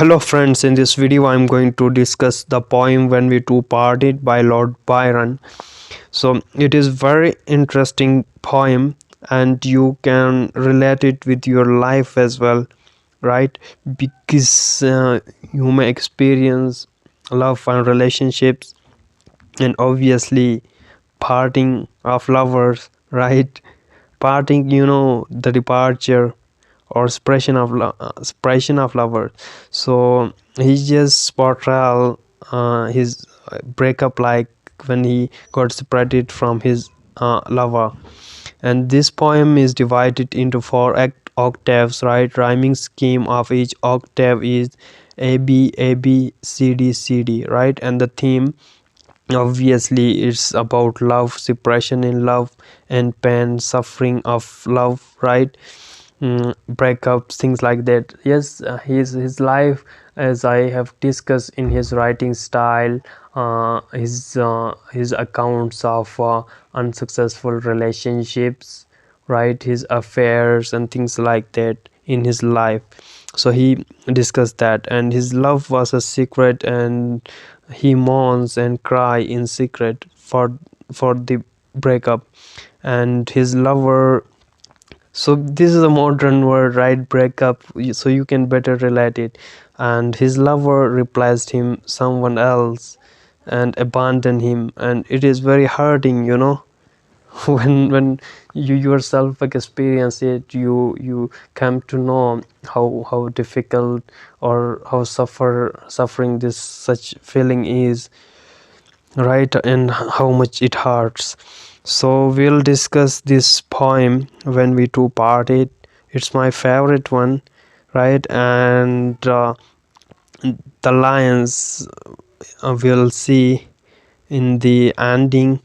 Hello friends, in this video I'm going to discuss the poem When We Two Parted by Lord Byron. So it is very interesting poem and you can relate it with your life as well, right? Because you may experience love and relationships and obviously parting of lovers, right? Parting, the departure or separation of lovers. So he just portrayal his breakup, like when he got separated from his lover. And this poem is divided into four octaves, right? Rhyming scheme of each octave is A B A B C D C D, right? And the theme, obviously, it's about love, separation in love, and pain, suffering of love, right? Breakups, things like that. Yes, his life, as I have discussed in his writing style, his accounts of unsuccessful relationships, right? His affairs and things like that in his life. So he discussed that, and his love was a secret, and he mourns and cry in secret for the breakup. And his lover, so this is a modern word, right? Breakup, so you can better relate it. And his lover replaced him someone else and abandoned him, and it is very hurting, when you yourself experience it, you come to know how difficult or how suffering this such feeling is, right? And how much it hurts. So we'll discuss this poem When We Two Parted. It's my favorite one, right? And the lines we'll see in the ending,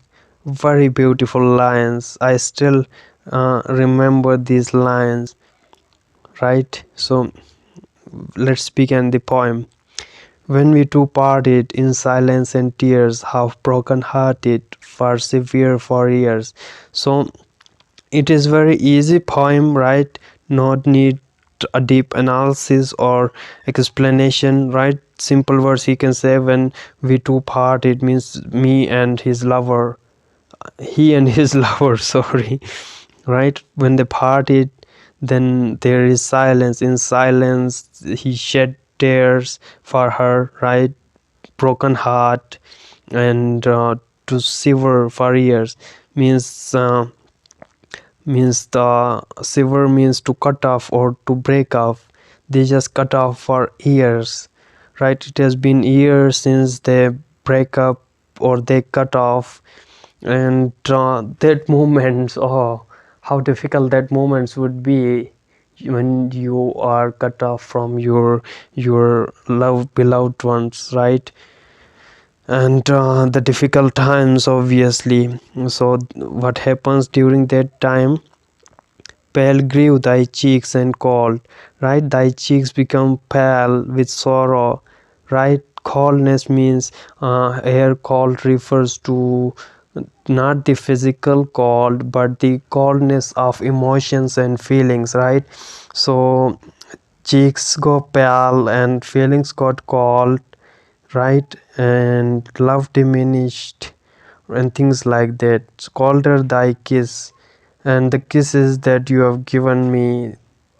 very beautiful lines. I still remember these lines, right? So let's begin the poem. When we two parted in silence and tears, half broken hearted, persevere for years. So it is very easy poem, right? Not need a deep analysis or explanation, right? Simple words he can say. When we two parted means me and his lover, he and his lover, sorry, right? When they parted, then there is silence. In silence he shed tears for her, right? Broken heart. And to sever for years means the sever means to cut off or to break off. They just cut off for years, right? It has been years since they break up or they cut off. And that moments, oh, how difficult that moments would be when you are cut off from your love beloved ones, right? And the difficult times, obviously. So what happens during that time? Pale grew thy cheeks and cold, right? Thy cheeks become pale with sorrow, right? Coldness means air cold refers to not the physical cold but the coldness of emotions and feelings, right? So cheeks go pale and feelings got cold, right? And love diminished and things like that. Colder thy kiss, and the kisses that you have given me,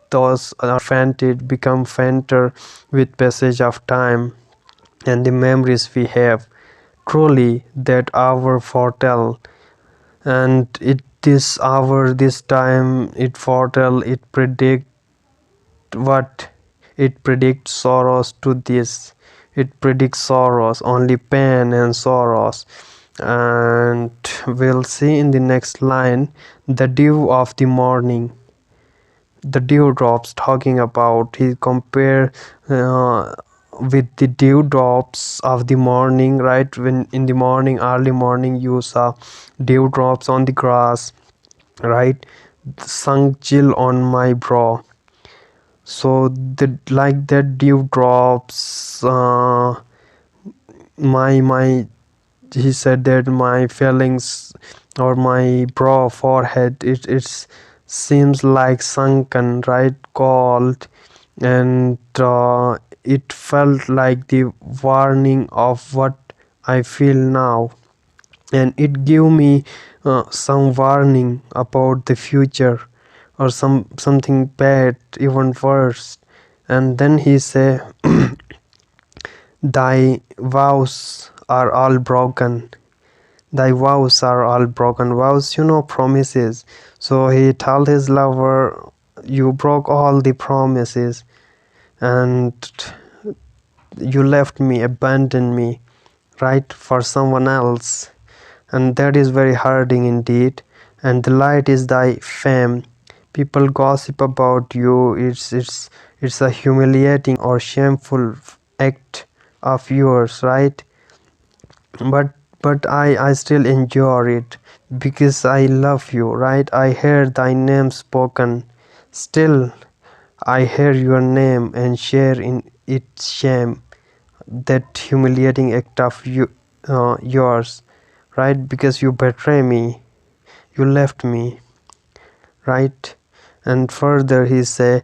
those are fainted, become fainter with passage of time. And the memories we have, truly that hour foretell. And it this hour, this time, it foretell, it predict what? It predicts sorrows to this. It predicts sorrows, only pain and sorrows. And we'll see in the next line, the dew of the morning, the dewdrops, talking about, he compare with the dewdrops of the morning, right? When in the morning, early morning, you saw dewdrops on the grass, right? Sunk chill on my brow. So the like that dewdrops, my he said that my feelings or my brow forehead, it seems like sunken, right? Cold. And it felt like the warning of what I feel now, and it gave me some warning about the future or something bad, even worse. And then he say, thy vows are all broken. Thy vows are all broken. Vows, promises. So he told his lover, you broke all the promises, and you left me, abandoned me, right, for someone else. And that is very hurting indeed. And the light is thy fame. People gossip about you. It's a humiliating or shameful act of yours, right? But I still enjoy it because I love you, right? I hear thy name spoken. Still I hear your name and share in its shame, that humiliating act of yours, right? Because you betray me, you left me, right? And further he say,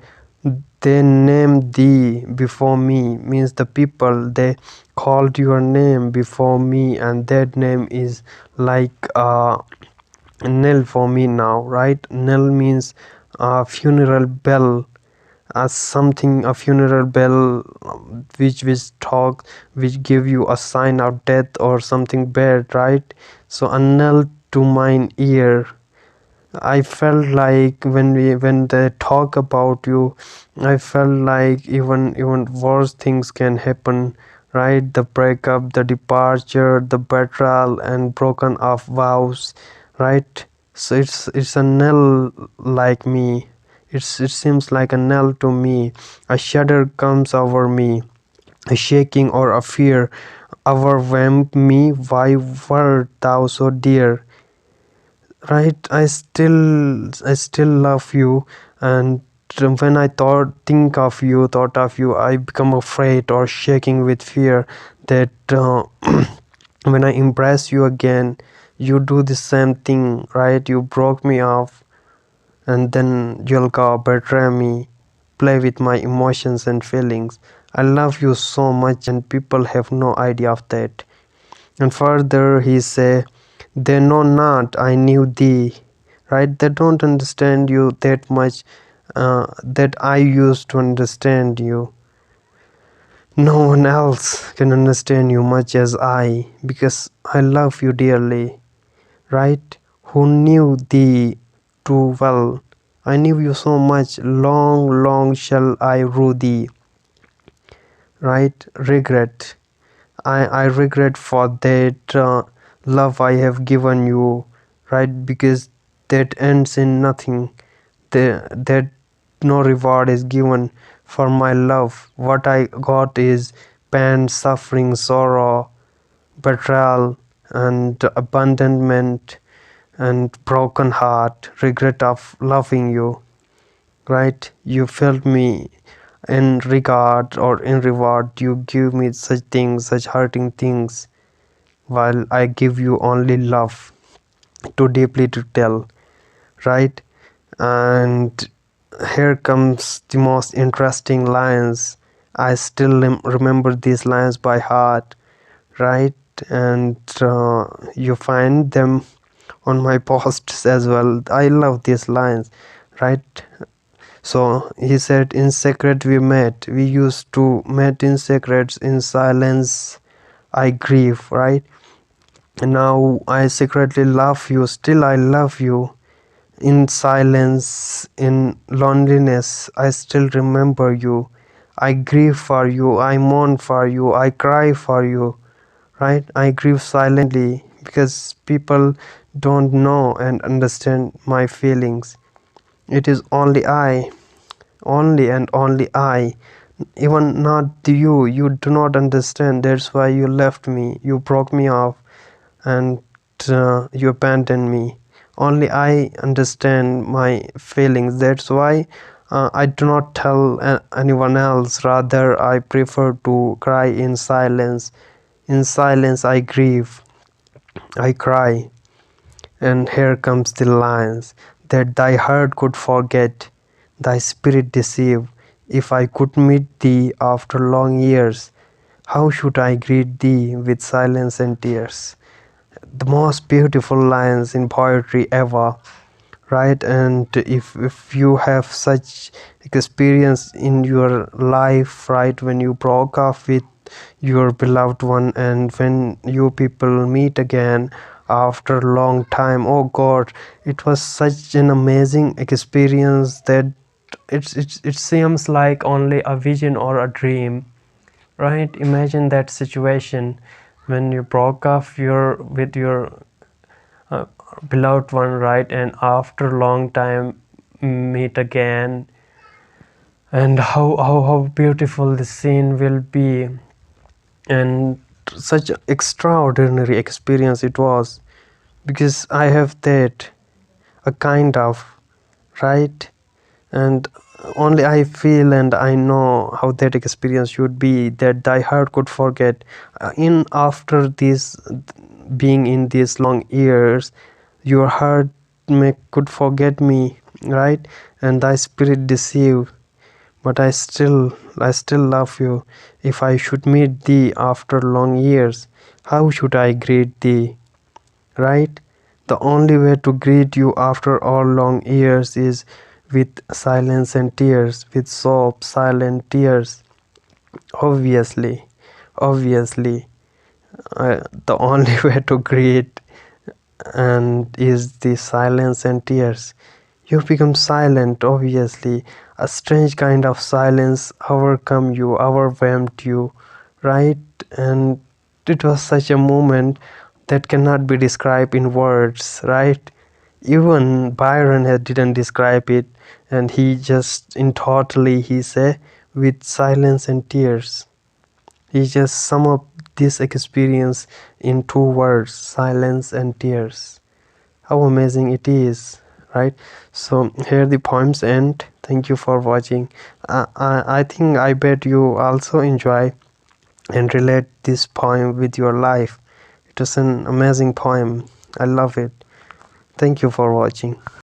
they named thee before me, means the people, they called your name before me, and that name is like knell for me now, right? Knell means funeral bell, as something, a funeral bell, which give you a sign of death or something bad, right? So a knell to mine ear. I felt like when they talk about you, I felt like even worse things can happen, right? The breakup, the departure, the betrayal, and broken off vows, right? So it's a knell like me. It seems like a knell to me. A shudder comes over me. A shaking or a fear overwhelmed me. Why wert thou so dear? Right, I still love you, and when I thought of you, I become afraid or shaking with fear that when I embrace you again, you do the same thing, right? You broke me off, and then you'll go betray me, play with my emotions and feelings. I love you so much, and people have no idea of that. And further he say, they know not I knew thee, right? They don't understand you that much, that I used to understand you. No one else can understand you much as I, because I love you dearly, right? Who knew thee too well. I knew you so much. Long, long shall I rue thee, right? Regret. I regret for that love I have given you, right? Because that ends in nothing. That no reward is given for my love. What I got is pain, suffering, sorrow, betrayal, and abandonment, and broken heart, regret of loving you, right? You felt me in regard, or in reward you give me such things, such hurting things, while I give you only love, too deeply to tell, right? And here comes the most interesting lines. I still remember these lines by heart, right? And you find them on my posts as well. I love these lines, right? So he said, in secret we met. We used to meet in secrets, in silence I grieve, right? Now I secretly love you, still I love you. In silence, in loneliness, I still remember you. I grieve for you, I mourn for you, I cry for you, right? I grieve silently because people don't know and understand my feelings. It is only and only I, even not you. You do not understand. That's why you left me, you broke me off, and you abandoned me. Only I understand my feelings. That's why I do not tell anyone else. Rather, I prefer to cry in silence. In silence I grieve, I cry. And here comes the lines, that thy heart could forget, thy spirit deceive. If I could meet thee after long years, how should I greet thee with silence and tears? The most beautiful lines in poetry ever, right? And if you have such experience in your life, right, when you broke off with your beloved one and when you people meet again after a long time, oh god, it was such an amazing experience that it seems like only a vision or a dream, right? Imagine that situation when you broke off your with your uh, beloved one, right, and after a long time meet again, and how beautiful the scene will be, and such extraordinary experience it was, because I have that a kind of, right, and only I feel and I know how that experience should be, that thy heart could forget in after this, being in these long years, your heart could forget me, right, and thy spirit deceive, but I still love you. If I should meet thee after long years, how should I greet thee, right? The only way to greet you after all long years is with silence and tears, with sob, silent tears. Obviously, obviously, the only way to greet and is the silence and tears. You become silent, obviously. A strange kind of silence overcome you, overwhelmed you, right? And it was such a moment that cannot be described in words, right? Even Byron didn't describe it, and he just in totally he say with silence and tears. He just sum up this experience in two words: silence and tears. How amazing it is, right? So here the poems end. Thank you for watching. I think I bet you also enjoy and relate this poem with your life. It was an amazing poem. I love it. Thank you for watching.